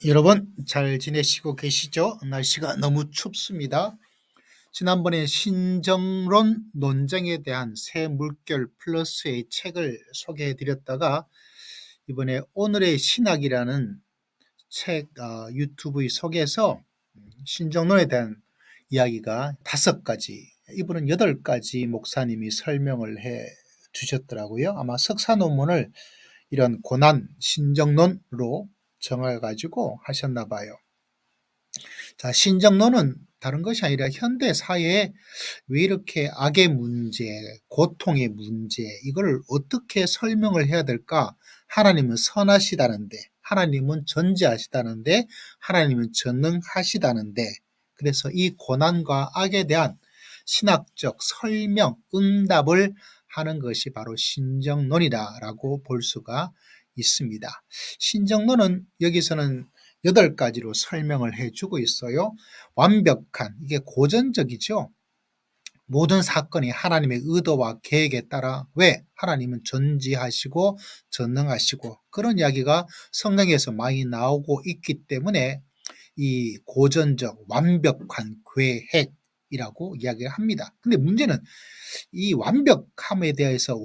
여러분 잘 지내시고 계시죠? 날씨가 너무 춥습니다. 지난번에 신정론 논쟁에 대한 새 물결 플러스의 책을 소개해 드렸다가 이번에 오늘의 신학이라는 책 유튜브 속에서 신정론에 대한 이야기가 5가지, 이번은 8가지 목사님이 설명을 해 주셨더라고요. 아마 석사 논문을 이런 고난 신정론으로 정해가지고 하셨나 봐요. 자, 신정론은 다른 것이 아니라 현대 사회에 왜 이렇게 악의 문제, 고통의 문제, 이걸 어떻게 설명을 해야 될까? 하나님은 선하시다는데, 하나님은 전지하시다는데, 하나님은 전능하시다는데, 그래서 이 고난과 악에 대한 신학적 설명, 응답을 하는 것이 바로 신정론이다라고 볼 수가 있습니다. 신정론은 여기서는 8가지로 설명을 해주고 있어요. 완벽한, 이게 고전적이죠. 모든 사건이 하나님의 의도와 계획에 따라, 왜? 하나님은 전지하시고 전능하시고, 그런 이야기가 성경에서 많이 나오고 있기 때문에 이 고전적 완벽한 계획이라고 이야기를 합니다. 근데 문제는 이 완벽함에 대해서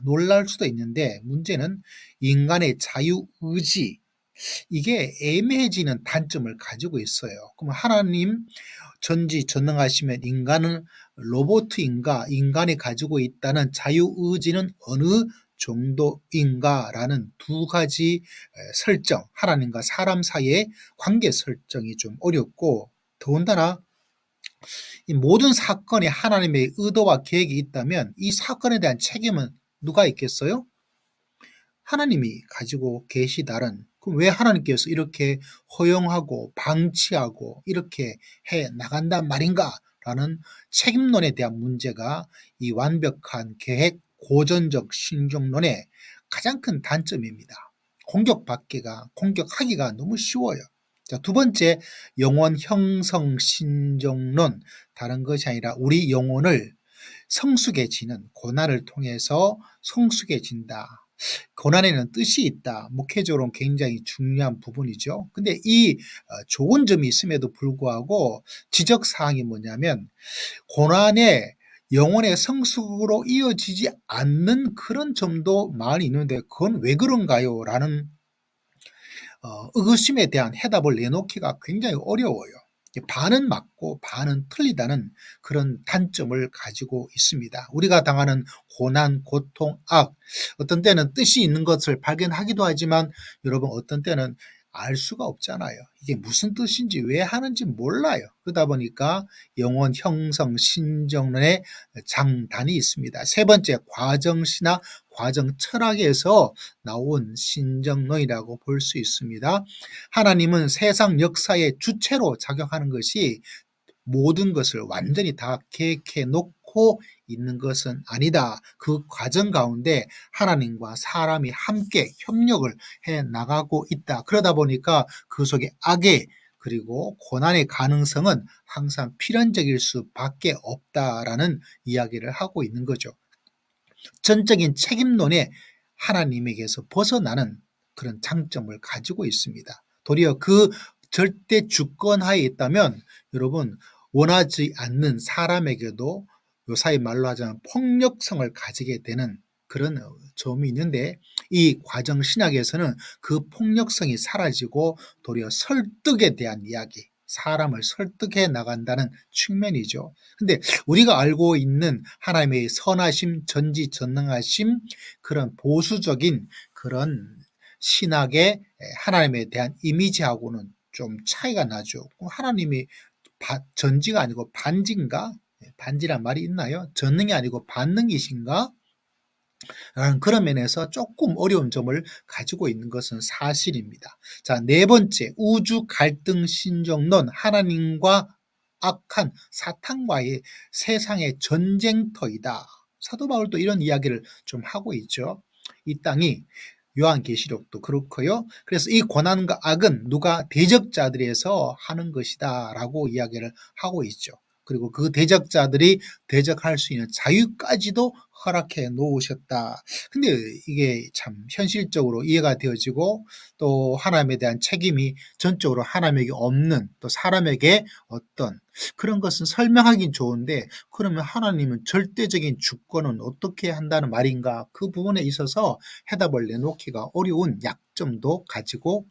놀랄 수도 있는데, 문제는 인간의 자유의지, 이게 애매해지는 단점을 가지고 있어요. 그럼 하나님 전지전능하시면 인간은 로봇인가, 인간이 가지고 있다는 자유의지는 어느 정도인가라는 2가지 설정, 하나님과 사람 사이의 관계 설정이 좀 어렵고, 더군다나 이 모든 사건에 하나님의 의도와 계획이 있다면 이 사건에 대한 책임은 누가 있겠어요? 하나님이 가지고 계시다는, 그럼 왜 하나님께서 이렇게 허용하고 방치하고 이렇게 해 나간단 말인가? 라는 책임론에 대한 문제가 이 완벽한 계획 고전적 신정론의 가장 큰 단점입니다. 공격하기가 너무 쉬워요. 자, 2번째, 영혼 형성 신정론. 다른 것이 아니라 우리 영혼을 성숙해지는 고난을 통해서 성숙해진다. 고난에는 뜻이 있다. 목회적으로는 굉장히 중요한 부분이죠. 근데 이 좋은 점이 있음에도 불구하고 지적사항이 뭐냐면, 고난에 영혼의 성숙으로 이어지지 않는 그런 점도 많이 있는데, 그건 왜 그런가요? 라는 의구심에 대한 해답을 내놓기가 굉장히 어려워요. 반은 맞고 반은 틀리다는 그런 단점을 가지고 있습니다. 우리가 당하는 고난, 고통, 악, 어떤 때는 뜻이 있는 것을 발견하기도 하지만 여러분, 어떤 때는 알 수가 없잖아요. 이게 무슨 뜻인지, 왜 하는지 몰라요. 그러다 보니까 영혼 형성 신정론의 장단이 있습니다. 3번째, 과정신학, 과정 철학에서 나온 신정론이라고 볼 수 있습니다. 하나님은 세상 역사의 주체로 작용하는 것이, 모든 것을 완전히 다 계획해 놓고 있는 것은 아니다. 그 과정 가운데 하나님과 사람이 함께 협력을 해 나가고 있다. 그러다 보니까 그 속에 악의, 그리고 고난의 가능성은 항상 필연적일 수밖에 없다라는 이야기를 하고 있는 거죠. 전적인 책임론에 하나님에게서 벗어나는 그런 장점을 가지고 있습니다. 도리어 그 절대 주권하에 있다면 여러분, 원하지 않는 사람에게도 요사이 말로 하자면 폭력성을 가지게 되는 그런 점이 있는데, 이 과정 신학에서는 그 폭력성이 사라지고 도리어 설득에 대한 이야기, 사람을 설득해 나간다는 측면이죠. 근데 우리가 알고 있는 하나님의 선하심, 전지전능하심, 그런 보수적인 그런 신학의 하나님에 대한 이미지하고는 좀 차이가 나죠. 하나님이 전지가 아니고 반지인가? 반지란 말이 있나요? 전능이 아니고 반능이신가? 라는 그런 면에서 조금 어려운 점을 가지고 있는 것은 사실입니다. 자, 4번째, 우주 갈등 신정론, 하나님과 악한 사탄과의 세상의 전쟁터이다. 사도 바울도 이런 이야기를 좀 하고 있죠. 이 땅이, 요한계시록도 그렇고요. 그래서 이 고난과 악은 누가 대적자들에서 하는 것이다 라고 이야기를 하고 있죠. 그리고 그 대적자들이 대적할 수 있는 자유까지도 허락해 놓으셨다. 근데 이게 참 현실적으로 이해가 되어지고 또 하나님에 대한 책임이 전적으로 하나님에게 없는 또 사람에게 어떤 그런 것은 설명하긴 좋은데 그러면 하나님은 절대적인 주권은 어떻게 한다는 말인가? 그 부분에 있어서 해답을 내놓기가 어려운 약점도 가지고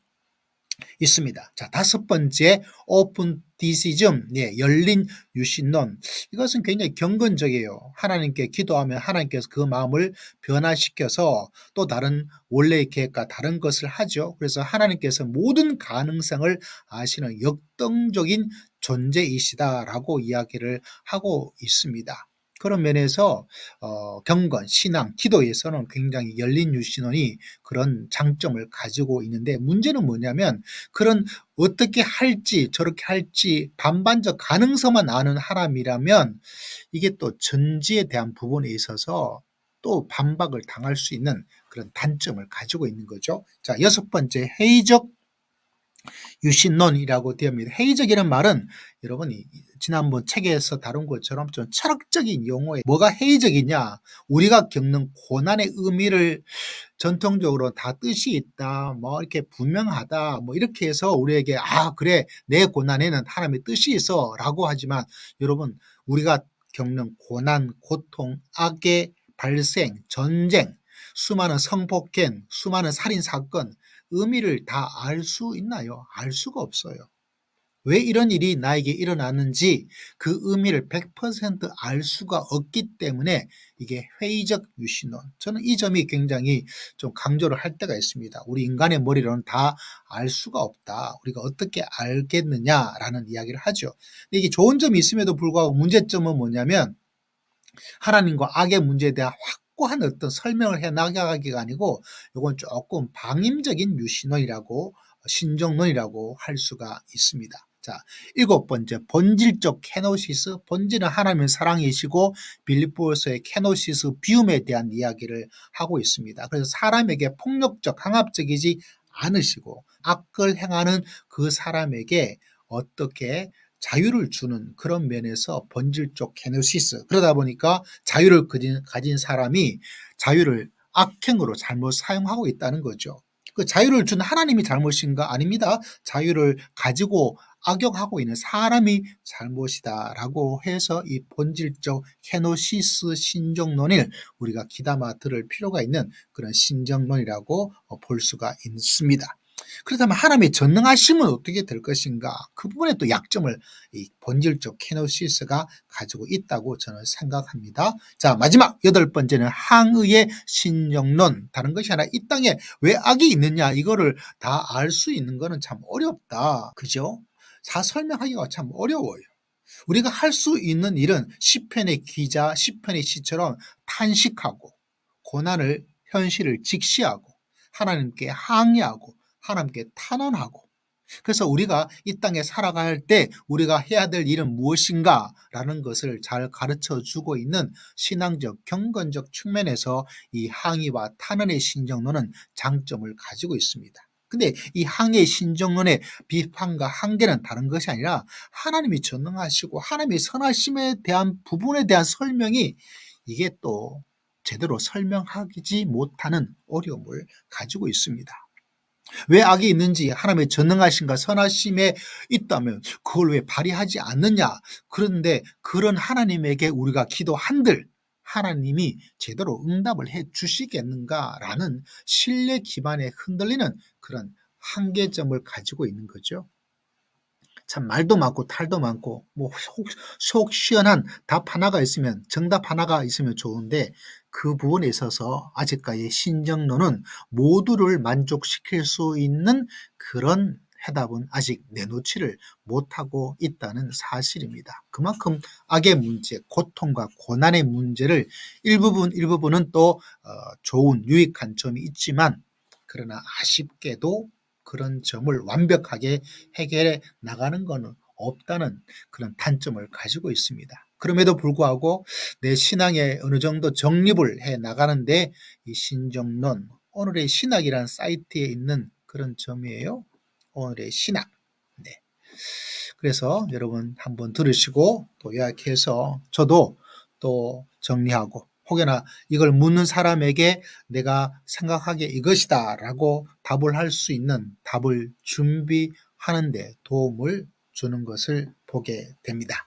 있습니다. 자, 다섯 번째 오픈 디시즘, 열린 유신론. 이것은 굉장히 경건적이에요. 하나님께 기도하면 하나님께서 그 마음을 변화시켜서 또 다른 원래의 계획과 다른 것을 하죠. 그래서 하나님께서 모든 가능성을 아시는 역동적인 존재이시다라고 이야기를 하고 있습니다. 그런 면에서 경건, 신앙, 기도에서는 굉장히 열린 유신론이 그런 장점을 가지고 있는데 문제는 뭐냐면 그런 어떻게 할지 저렇게 할지 반반적 가능성만 아는 하나님이라면 이게 또 전지에 대한 부분에 있어서 또 반박을 당할 수 있는 그런 단점을 가지고 있는 거죠. 자, 여섯 번째 회의적 유신론이라고 되어입니다. 회의적이라는 말은 여러분이 지난번 책에서 다룬 것처럼 좀 철학적인 용어에 뭐가 회의적이냐 우리가 겪는 고난의 의미를 전통적으로 다 뜻이 있다 뭐 이렇게 분명하다 뭐 이렇게 해서 우리에게 그래 내 고난에는 하나님의 뜻이 있어 라고 하지만 여러분 우리가 겪는 고난 고통 악의 발생 전쟁 수많은 성폭행 수많은 살인사건 의미를 다 알 수 있나요? 알 수가 없어요. 왜 이런 일이 나에게 일어나는지 그 의미를 100% 알 수가 없기 때문에 이게 회의적 유신론. 저는 이 점이 굉장히 좀 강조를 할 때가 있습니다. 우리 인간의 머리로는 다 알 수가 없다. 우리가 어떻게 알겠느냐라는 이야기를 하죠. 근데 이게 좋은 점이 있음에도 불구하고 문제점은 뭐냐면 하나님과 악의 문제에 대한 확고한 어떤 설명을 해 나가기가 아니고 이건 조금 방임적인 유신론이라고 신정론이라고 할 수가 있습니다. 자, 일곱 번째 본질적 케노시스. 본질은 하나님의 사랑이시고 빌립보서의 케노시스 비움에 대한 이야기를 하고 있습니다. 그래서 사람에게 폭력적 강압적이지 않으시고 악을 행하는 그 사람에게 어떻게 자유를 주는 그런 면에서 본질적 케노시스. 그러다 보니까 자유를 가진 사람이 자유를 악행으로 잘못 사용하고 있다는 거죠. 그 자유를 준 하나님이 잘못인가? 아닙니다. 자유를 가지고 악용하고 있는 사람이 잘못이다라고 해서 이 본질적 케노시스 신정론을 우리가 귀담아 들을 필요가 있는 그런 신정론이라고 볼 수가 있습니다. 그렇다면 하나님의 전능하심은 어떻게 될 것인가? 그 부분에 또 약점을 이 본질적 케노시스가 가지고 있다고 저는 생각합니다. 자, 마지막 여덟 번째는 항의의 신정론. 다른 것이 아니라 이 땅에 왜 악이 있느냐 이거를 다 알 수 있는 거는 참 어렵다. 그죠? 다 설명하기가 참 어려워요. 우리가 할 수 있는 일은 시편의 기자, 시편의 시처럼 탄식하고 고난을 현실을 직시하고 하나님께 항의하고 하나님께 탄원하고 그래서 우리가 이 땅에 살아갈 때 우리가 해야 될 일은 무엇인가 라는 것을 잘 가르쳐 주고 있는 신앙적 경건적 측면에서 이 항의와 탄원의 신정론은 장점을 가지고 있습니다. 근데 이 항의 신정론의 비판과 한계는 다른 것이 아니라 하나님이 전능하시고 하나님의 선하심에 대한 부분에 대한 설명이 이게 또 제대로 설명하지 못하는 어려움을 가지고 있습니다. 왜 악이 있는지 하나님의 전능하심과 선하심에 있다면 그걸 왜 발휘하지 않느냐. 그런데 그런 하나님에게 우리가 기도한들 하나님이 제대로 응답을 해 주시겠는가라는 신뢰 기반에 흔들리는 그런 한계점을 가지고 있는 거죠. 참 말도 많고 탈도 많고 뭐 속 시원한 답 하나가 있으면 정답 하나가 있으면 좋은데 그 부분에 있어서 아직까지 신정론은 모두를 만족시킬 수 있는 그런 해답은 아직 내놓지를 못하고 있다는 사실입니다. 그만큼 악의 문제, 고통과 고난의 문제를 일부분은 또 좋은 유익한 점이 있지만 그러나 아쉽게도 그런 점을 완벽하게 해결해 나가는 것은 없다는 그런 단점을 가지고 있습니다. 그럼에도 불구하고 내 신앙에 어느 정도 정립을 해 나가는데 이 신정론, 오늘의 신학이라는 사이트에 있는 그런 점이에요. 오늘의 신학. 네. 그래서 여러분 한번 들으시고 또 요약해서 저도 또 정리하고 혹여나 이걸 묻는 사람에게 내가 생각하기에 이것이다 라고 답을 할 수 있는 답을 준비하는 데 도움을 주는 것을 보게 됩니다.